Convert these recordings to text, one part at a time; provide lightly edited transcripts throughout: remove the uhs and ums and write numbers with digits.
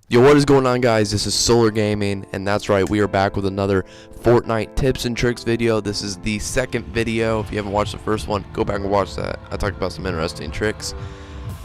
Yo, what is going on, guys? This is Solar Gaming, and that's right, we are back with another Fortnite tips and tricks video. This is the second video. If you haven't watched the first one, go back and watch that. I talked about some interesting tricks.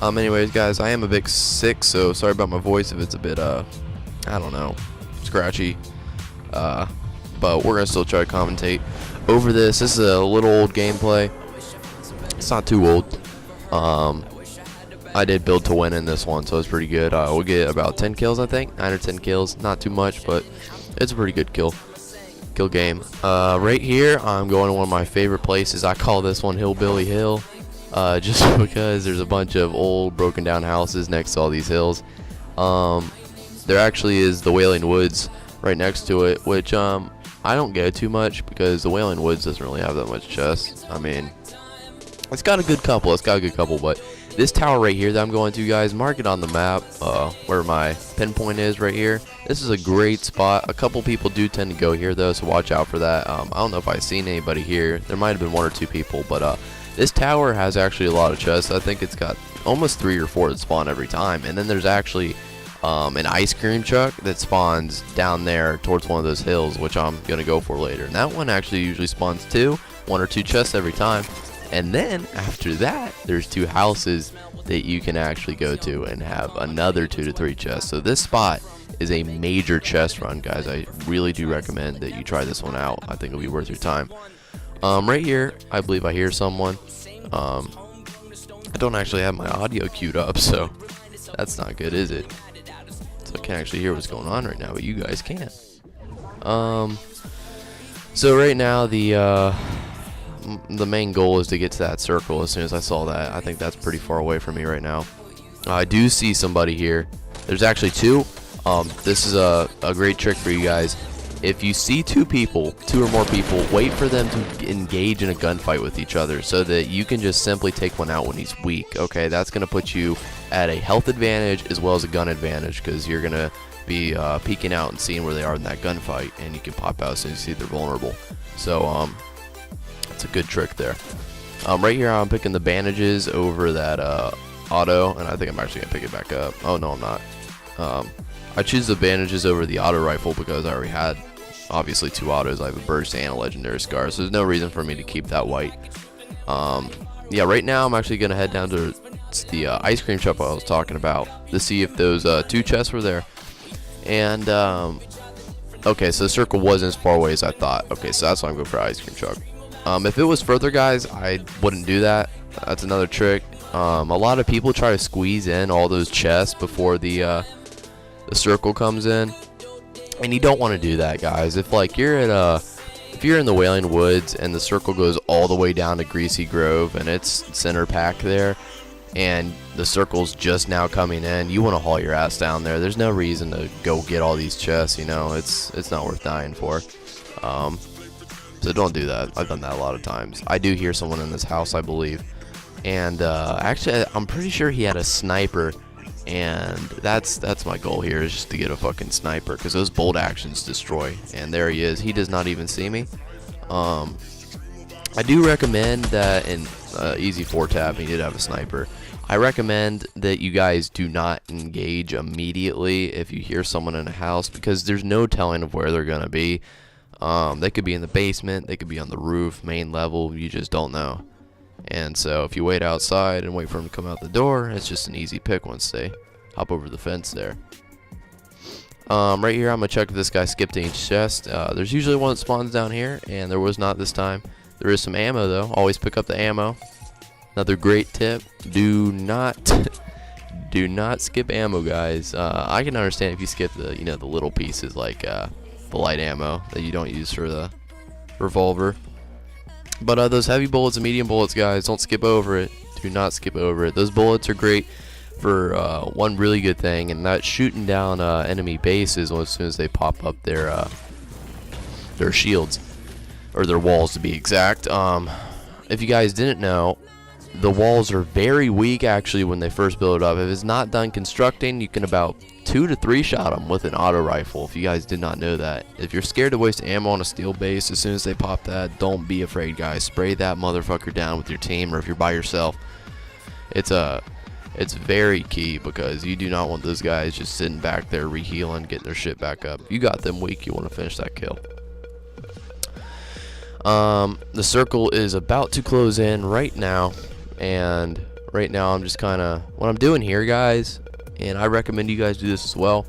Anyways, guys, I am a bit sick, so sorry about my voice if it's a bit I don't know, scratchy. But we're gonna still try to commentate over this. This is a little old gameplay. It's not too old. I did build to win in this one, so it's pretty good. We'll get about 10 kills, I think. 9 or 10 kills. Not too much, but it's a pretty good kill game. Right here, I'm going to one of my favorite places. I call this one Hillbilly Hill, just because there's a bunch of old, broken down houses next to all these hills. There actually is the Wailing Woods right next to it, which I don't go too much because the Wailing Woods doesn't really have that much chests. I mean, it's got a good couple. But this tower right here that I'm going to, guys, mark it on the map where my pinpoint is right here. This is a great spot. A couple people do tend to go here, though, so watch out for that. I don't know if I've seen anybody here. There might have been 1 or 2 people, but this tower has actually a lot of chests. I think it's got almost 3 or 4 that spawn every time. And then there's actually an ice cream truck that spawns down there towards one of those hills, which I'm going to go for later. And that one actually usually spawns 1 or 2 chests every time. And then after that, there's 2 houses that you can actually go to and have another 2 to 3 chests. So this spot is a major chest run, guys. I really do recommend that you try this one out. I think it'll be worth your time. Right here, I believe I hear someone. I don't actually have my audio queued up, so that's not good, is it? So I can't actually hear what's going on right now, but you guys can. So right now, the main goal is to get to that circle. As soon as I saw that, I think that's pretty far away from me right now. I do see somebody here. There's actually 2. This is a great trick for you guys. If you see 2 or more people, wait for them to engage in a gunfight with each other so that you can just simply take one out when he's weak. Okay, that's going to put you at a health advantage as well as a gun advantage, because you're going to be peeking out and seeing where they are in that gunfight, and you can pop out as soon as you see they're vulnerable. So it's a good trick there. Right here, I'm picking the bandages over that auto, and I think I'm actually gonna pick it back up. Oh no, I'm not. I choose the bandages over the auto rifle because I already had obviously 2 autos. I have a burst and a legendary scar, so there's no reason for me to keep that white. Yeah, right now I'm actually gonna head down to the ice cream shop I was talking about to see if those 2 chests were there. And okay, so the circle wasn't as far away as I thought. Okay, so that's why I'm going for ice cream truck. If it was further, guys, I wouldn't do that. That's another trick. A lot of people try to squeeze in all those chests before the circle comes in, and you don't want to do that, guys. If you're in the Wailing Woods and the circle goes all the way down to Greasy Grove and it's center pack there, and the circle's just now coming in, you want to haul your ass down there. There's no reason to go get all these chests. You know, it's not worth dying for. So don't do that. I've done that a lot of times. I do hear someone in this house, I believe. And actually, I'm pretty sure he had a sniper. And that's my goal here, is just to get a fucking sniper, because those bolt actions destroy. And there he is. He does not even see me. I do recommend that in easy 4-tab, he did have a sniper. I recommend that you guys do not engage immediately if you hear someone in a house, because there's no telling of where they're going to be. They could be in the basement, they could be on the roof, main level, you just don't know. And so if you wait outside and wait for them to come out the door, it's just an easy pick once they hop over the fence there. Right here, I'm going to check if this guy skipped each chest. There's usually one that spawns down here, and there was not this time. There is some ammo, though. Always pick up the ammo. Another great tip, do not skip ammo, guys. I can understand if you skip the the little pieces like the light ammo that you don't use for the revolver, but those heavy bullets and medium bullets, guys, don't skip over it. Do not skip over it. Those bullets are great for one really good thing, and that's shooting down enemy bases as soon as they pop up their shields, or their walls to be exact. If you guys didn't know, the walls are very weak actually when they first build it up. If it's not done constructing, you can about 2 to 3 shot them with an auto rifle. If you guys did not know that. If you're scared to waste ammo on a steel base, as soon as they pop that, don't be afraid, guys. Spray that motherfucker down with your team, or if you're by yourself. It's It's very key because you do not want those guys just sitting back there rehealing, getting their shit back up. If you got them weak, you want to finish that kill. The circle is about to close in right now, and right now I'm just kind of, what I'm doing here, guys, and I recommend you guys do this as well,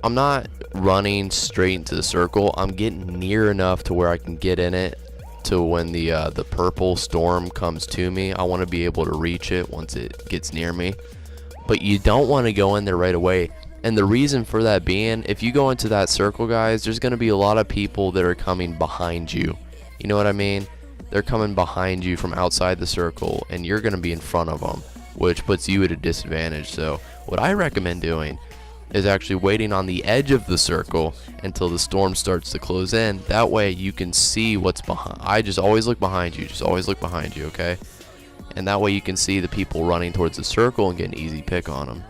I'm not running straight into the circle. I'm getting near enough to where I can get in it to when the purple storm comes to me. I want to be able to reach it once it gets near me, but you don't want to go in there right away. And the reason for that being, if you go into that circle, guys, there's going to be a lot of people that are coming behind you. You know what I mean? They're coming behind you from outside the circle, and you're going to be in front of them, which puts you at a disadvantage. So what I recommend doing is actually waiting on the edge of the circle until the storm starts to close in. That way you can see what's behind. I just always look behind you. Just always look behind you, okay? And that way you can see the people running towards the circle and get an easy pick on them.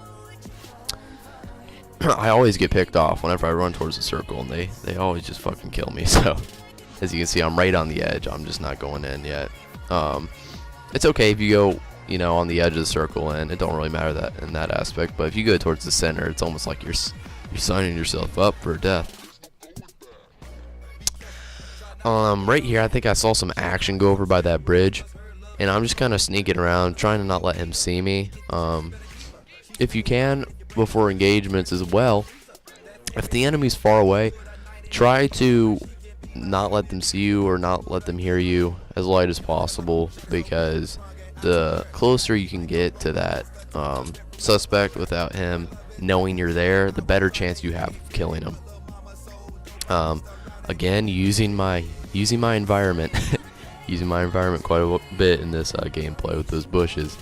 I always get picked off whenever I run towards the circle, and they always just fucking kill me. So as you can see, I'm right on the edge. I'm just not going in yet. It's okay if you go, you know, on the edge of the circle, and it don't really matter that in that aspect. But if you go towards the center, it's almost like you're signing yourself up for death. Right here, I think I saw some action go over by that bridge, and I'm just kind of sneaking around, trying to not let him see me. If you can, before engagements as well, if the enemy's far away, try to not let them see you or not let them hear you as light as possible, because the closer you can get to that suspect without him knowing you're there, the better chance you have of killing him. Again, using my environment, using my environment quite a bit in this gameplay with those bushes.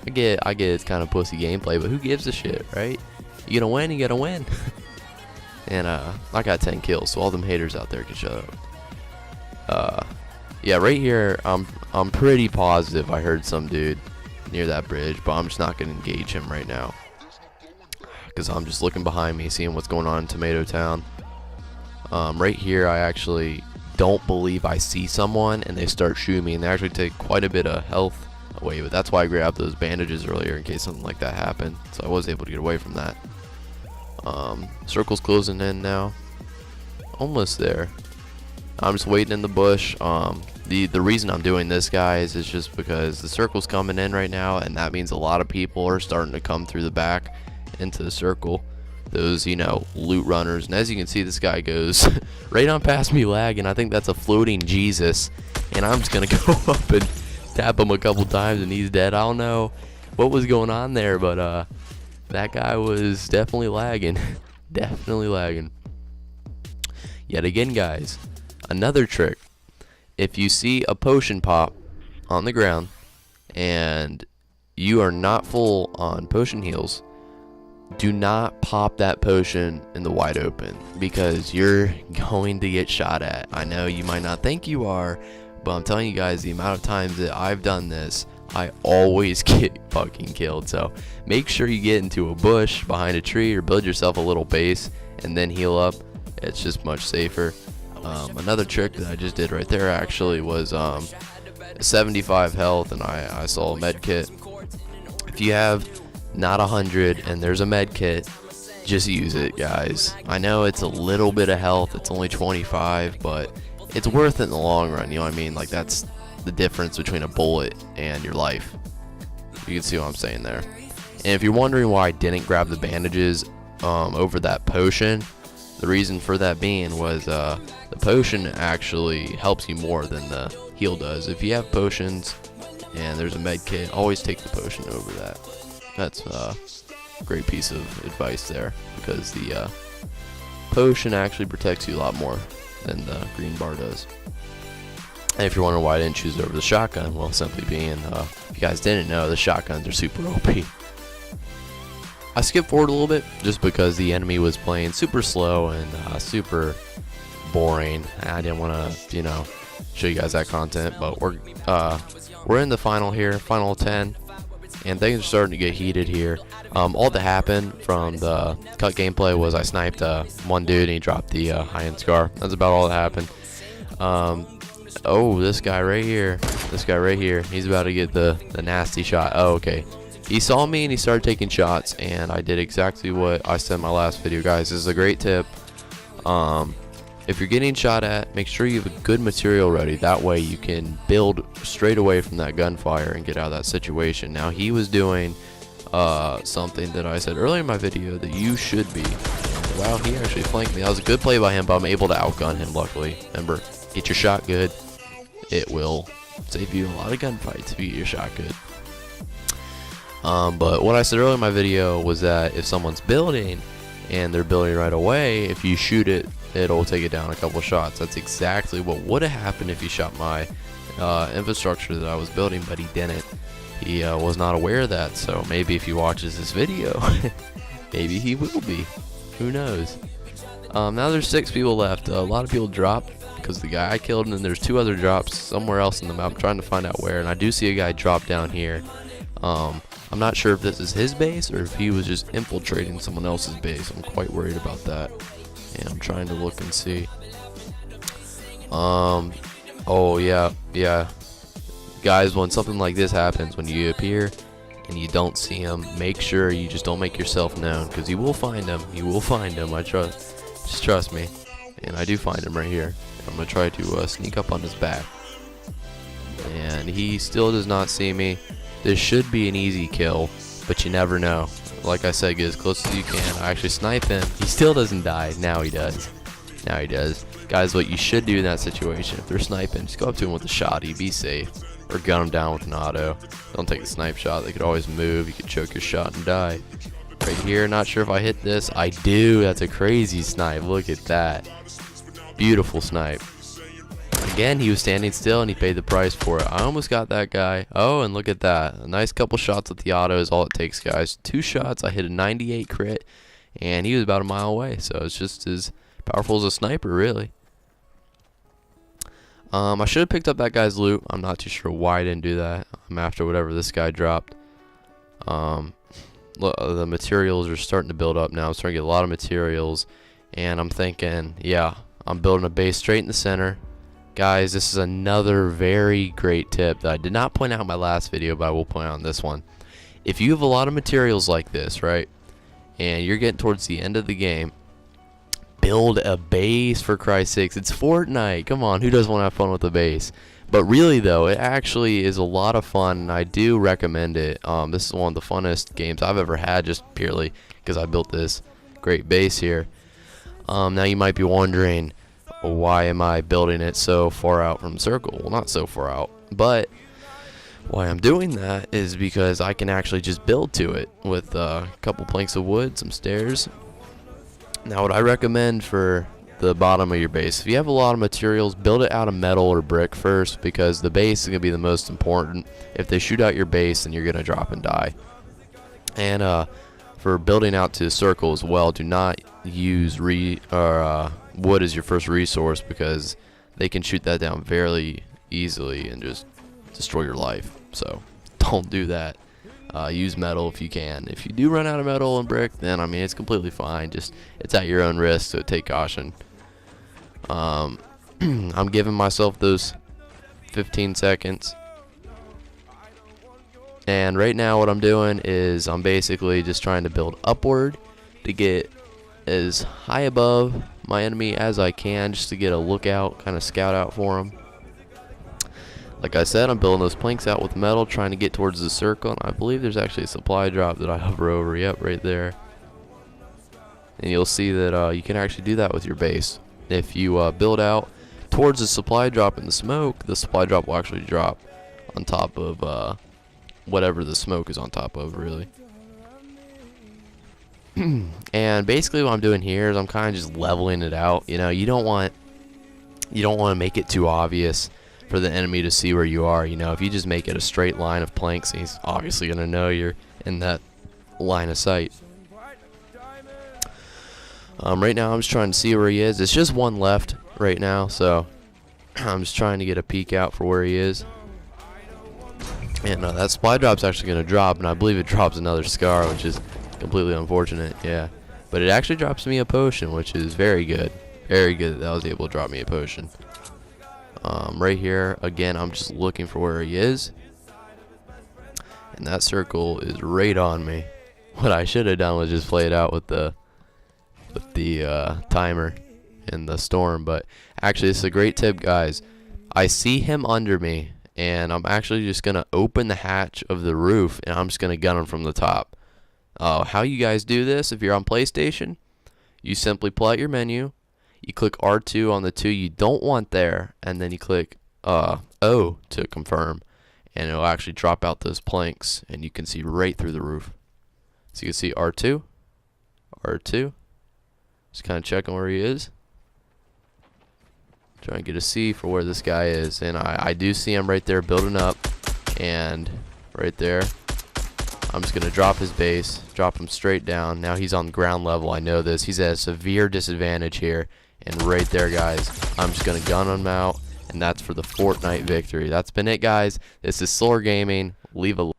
I get it's kind of pussy gameplay, but who gives a shit, right? You gotta win, you gotta win. And I got 10 kills, so all them haters out there can shut up. Yeah, right here, I'm pretty positive I heard some dude near that bridge, but I'm just not gonna engage him right now, because I'm just looking behind me, seeing what's going on in Tomato Town. Right here, I actually don't believe I see someone, and they start shooting me, and they actually take quite a bit of health away. But that's why I grabbed those bandages earlier in case something like that happened, so I was able to get away from that. Circle's closing in now, almost there. I'm just waiting in the bush. The reason I'm doing this, guys, is just because the circle's coming in right now, and that means a lot of people are starting to come through the back into the circle. Those, you know, loot runners. And as you can see, this guy goes right on past me lagging. I think that's a floating Jesus, and I'm just gonna go up and tap him a couple times, and he's dead. I don't know what was going on there, but that guy was definitely lagging. Definitely lagging. Yet again, guys, another trick. If you see a potion pop on the ground and you are not full on potion heals, do not pop that potion in the wide open, because you're going to get shot at. I know you might not think you are, but I'm telling you guys, the amount of times that I've done this, I always get fucking killed. So make sure you get into a bush behind a tree, or build yourself a little base and then heal up. It's just much safer. Another trick that I just did right there actually was 75 health, and I saw a med kit. If you have not 100 and there's a med kit, just use it, guys. I know it's a little bit of health, it's only 25, but it's worth it in the long run. You know what I mean? Like, that's the difference between a bullet and your life. You can see what I'm saying there. And if you're wondering why I didn't grab the bandages over that potion, the reason for that being was the potion actually helps you more than the heal does. If you have potions and there's a med kit, always take the potion over that. That's a great piece of advice there, because the potion actually protects you a lot more than the green bar does. And if you're wondering why I didn't choose it over the shotgun, well, simply being, if you guys didn't know, the shotguns are super OP. I skipped forward a little bit just because the enemy was playing super slow and super boring. I didn't want to, you know, show you guys that content, but we're in the final here, final 10, and things are starting to get heated here. All that happened from the cut gameplay was I sniped one dude and he dropped the high-end scar. That's about all that happened. Oh, this guy right here. This guy right here. He's about to get the nasty shot. Oh, okay. He saw me and he started taking shots, and I did exactly what I said in my last video, guys. This is a great tip. If you're getting shot at, make sure you have a good material ready. That way you can build straight away from that gunfire and get out of that situation. Now, he was doing something that I said earlier in my video that you should be. Wow, he actually flanked me. That was a good play by him, but I'm able to outgun him, luckily. Remember, get your shot good. It will save you a lot of gunfights if you get your shot good. But what I said earlier in my video was that if someone's building and they're building right away, if you shoot it, it'll take it down a couple shots. That's exactly what would have happened if he shot my infrastructure that I was building, but he didn't. He was not aware of that, so maybe if he watches this video, maybe he will be. Who knows? Now there's 6 people left. A lot of people dropped because the guy I killed, and then there's 2 other drops somewhere else in the map. I'm trying to find out where, and I do see a guy drop down here. I'm not sure if this is his base or if he was just infiltrating someone else's base. I'm quite worried about that, and I'm trying to look and see. Oh yeah. Guys, when something like this happens, when you appear and you don't see him, make sure you just don't make yourself known, because you will find him. You will find him. Just trust me. And I do find him right here. I'm gonna try to sneak up on his back, and he still does not see me. This should be an easy kill, but you never know. Like I said, get as close as you can. I actually snipe him. He still doesn't die. Now he does. Now he does. Guys, what you should do in that situation, if they're sniping, just go up to him with a shotty. Be safe. Or gun him down with an auto. Don't take the snipe shot. They could always move. You could choke your shot and die. Right here, not sure if I hit this. I do. That's a crazy snipe. Look at that. Beautiful snipe. Again, he was standing still and he paid the price for it. I almost got that guy. Oh, and look at that. A nice couple shots with the auto is all it takes, guys. 2 shots. I hit a 98 crit, and he was about a mile away. So it's just as powerful as a sniper, really. I should have picked up that guy's loot. I'm not too sure why I didn't do that. I'm after whatever this guy dropped. Look, the materials are starting to build up now. I'm starting to get a lot of materials, and I'm thinking, yeah, I'm building a base straight in the center. Guys, this is another very great tip that I did not point out in my last video, but I will point out in this one. If you have a lot of materials like this, right, and you're getting towards the end of the game, build a base, for Christ's sakes. It's Fortnite. Come on, who doesn't want to have fun with a base? But really, though, it actually is a lot of fun, and I do recommend it. This is one of the funnest games I've ever had, just purely because I built this great base here. Now you might be wondering, why am I building it so far out from the circle? Well, not so far out, but why I'm doing that is because I can actually just build to it with a couple planks of wood, some stairs. Now, what I recommend for the bottom of your base, if you have a lot of materials, build it out of metal or brick first, because the base is going to be the most important. If they shoot out your base, then you're going to drop and die. And for building out to a circle as well, do not use wood as your first resource, because they can shoot that down very easily and just destroy your life. So don't do that. Use metal if you can. If you do run out of metal and brick, then I mean, it's completely fine. Just it's at your own risk, so take caution. I'm giving myself those 15 seconds. And right now what I'm doing is I'm basically just trying to build upward to get as high above my enemy as I can, just to get a lookout, kind of scout out for them. Like I said, I'm building those planks out with metal, trying to get towards the circle, and I believe there's actually a supply drop that I hover over. Yep, right there. And you'll see that you can actually do that with your base. If you build out towards the supply drop in the smoke, the supply drop will actually drop on top of whatever the smoke is on top of, really. And basically what I'm doing here is I'm kind of just leveling it out. You know, you don't want to make it too obvious for the enemy to see where you are. You know, if you just make it a straight line of planks, he's obviously going to know you're in that line of sight. Right now I'm just trying to see where he is. It's just one left right now, so I'm just trying to get a peek out for where he is. And that supply drop's actually going to drop, and I believe it drops another scar, which is completely unfortunate. Yeah, but it actually drops me a potion, which is very good. Very good that I was able to drop me a potion. Right here, again, I'm just looking for where he is. And that circle is right on me. What I should have done was just play it out with the timer and the storm. But actually, this is a great tip, guys. I see him under me, and I'm actually just going to open the hatch of the roof, and I'm just going to gun him from the top. How you guys do this, if you're on PlayStation, you simply pull out your menu, you click R2 on the 2 you don't want there, and then you click O to confirm, and it'll actually drop out those planks, and you can see right through the roof. So you can see R2, R2, just kind of checking where he is. Trying to get a C for where this guy is, and I do see him right there building up, and right there I'm just gonna drop his base, drop him straight down. Now he's on ground level. I know this. He's at a severe disadvantage here, and right there, guys, I'm just gonna gun him out, and that's for the Fortnite victory. That's been it, guys. This is Solar Gaming. Leave a